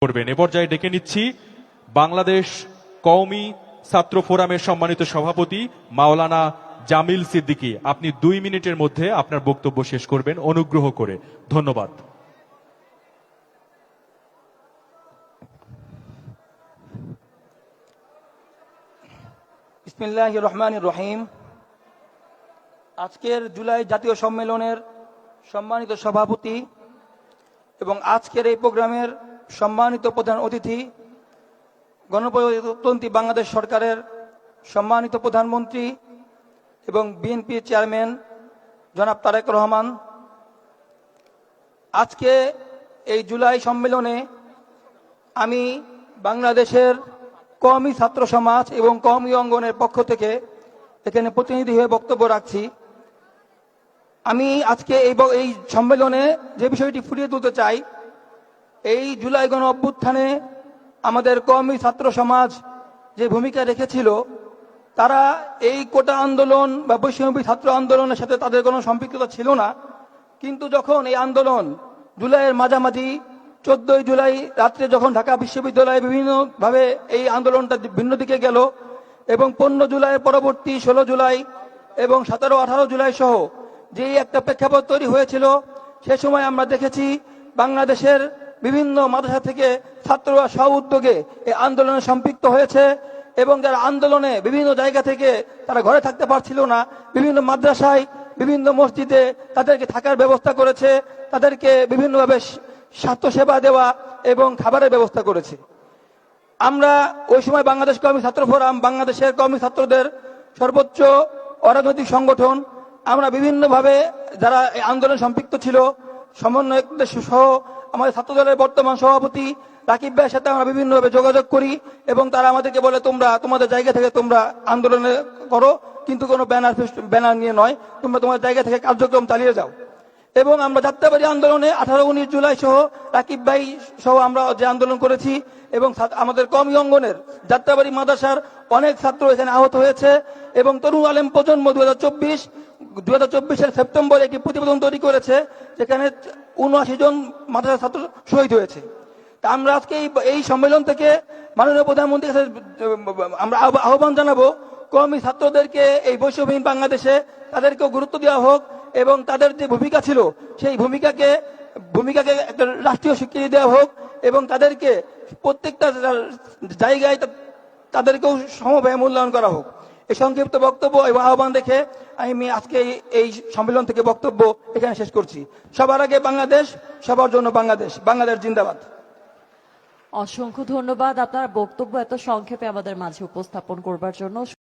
করবেন। এ পর্যায়ে ডেকে নিচ্ছি বাংলাদেশ কওমি ছাত্র ফোরামের সম্মানিত সভাপতি মাওলানা জামিল সিদ্দিকী। আপনি 2 মিনিটের মধ্যে আপনার বক্তব্য শেষ করবেন অনুগ্রহ করে। ধন্যবাদ। বিসমিল্লাহির রহমানির রহিম। আজকের জুলাই জাতীয় সম্মেলনের সম্মানিত সভাপতি এবং আজকের এই প্রোগ্রামের সম্মানিত প্রধান অতিথি, গণপ্রজাতন্ত্রী বাংলাদেশ সরকারের সম্মানিত প্রধানমন্ত্রী এবং বিএনপি চেয়ারম্যান জনাব তারেক রহমান, আজকে এই জুলাই সম্মেলনে আমি বাংলাদেশের কওমি ছাত্র সমাজ এবং কওমি অঙ্গনের পক্ষ থেকে এখানে প্রতিনিধি হয়ে বক্তব্য রাখছি। আমি আজকে এই সম্মেলনে যে বিষয়টি ফুটিয়ে তুলতে চাই, এই জুলাই গণ অভ্যুত্থানে আমাদের কওমি ছাত্র সমাজ যে ভূমিকা রেখেছিল, তারা এই কোটা আন্দোলন বা বৈষম্য ছাত্র আন্দোলনের সাথে তাদের কোনো সম্পৃক্ততা ছিল না। কিন্তু যখন এই আন্দোলন জুলাইয়ের মাঝামাঝি 14 জুলাই রাত্রে যখন ঢাকা বিশ্ববিদ্যালয়ে বিভিন্নভাবে এই আন্দোলনটা ভিন্ন দিকে গেল এবং 15 জুলাই পরবর্তী 16 জুলাই এবং 17-18 জুলাই সহ যে একটা প্রেক্ষাপট তৈরি হয়েছিল, সে সময় আমরা দেখেছি বাংলাদেশের বিভিন্ন মাদ্রাসা থেকে ছাত্ররা স্ব উদ্যোগে এই আন্দোলনে সম্পৃক্ত হয়েছে এবং যারা আন্দোলনে বিভিন্ন জায়গা থেকে তারা ঘরে থাকতে পারছিল না, বিভিন্ন মাদ্রাসায় বিভিন্ন মসজিদে তাদেরকে থাকার ব্যবস্থা করেছে, তাদেরকে বিভিন্নভাবে স্বাস্থ্যসেবা দেওয়া এবং খাবারের ব্যবস্থা করেছে। আমরা ওই সময় বাংলাদেশ কওমি ছাত্র ফোরাম, বাংলাদেশের কওমি ছাত্রদের সর্বোচ্চ অরাজনৈতিক সংগঠন, আমরা বিভিন্নভাবে যারা এই আন্দোলনে সম্পৃক্ত ছিল, সমন্বয়কদের সহ আমাদের ছাত্র দলের বর্তমান সভাপতি রাকিব ভাইয়ের সাথে আমরা বিভিন্নভাবে যোগাযোগ করি এবং তারা আমাদেরকে বলে, তোমরা তোমাদের জায়গা থেকে তোমরা আন্দোলনে করো, কিন্তু কোনো ব্যানার নিয়ে নয়, তোমরা তোমাদের জায়গা থেকে কার্যক্রম চালিয়ে যাও। এবং আমরা যাত্রাবাড়ি আন্দোলনে 18-19 জুলাই সহ রাকিব ভাই সহ আমরা যে আন্দোলন করেছি এবং আমাদের কওমি অঙ্গনের যাত্রাবাড়ি মাদ্রাসার অনেক ছাত্র এখানে আহত হয়েছে এবং তরুণ আলেম প্রজন্ম 2024 সেপ্টেম্বরে একটি প্রতিবেদন তৈরি করেছে, যেখানে 79 জন মাদ্রাসা ছাত্র শহীদ হয়েছে। তা আমরা আজকে এই সম্মেলন থেকে মাননীয় প্রধানমন্ত্রীর কাছে আমরা আহ্বান জানাবো, কওমি ছাত্রদেরকে এই বৈষম্যহীন বাংলাদেশে তাদেরকেও গুরুত্ব দেওয়া হোক এবং তাদের যে ভূমিকা ছিল সেই ভূমিকাকে একটা রাষ্ট্রীয় স্বীকৃতি দেওয়া হোক এবং তাদেরকে প্রত্যেকটা জায়গায় তাদেরকেও সমভাবে মূল্যায়ন করা হোক। এই সংক্ষিপ্ত বক্তব্য এবং আহ্বান দেখে আমি আজকে এই সম্মেলন থেকে বক্তব্য এখানে শেষ করছি। সবার আগে বাংলাদেশ, সবার জন্য বাংলাদেশ, বাংলাদেশ জিন্দাবাদ। অসংখ্য ধন্যবাদ আপনার বক্তব্য এত সংক্ষেপে আমাদের মাঝে উপস্থাপন করবার জন্য।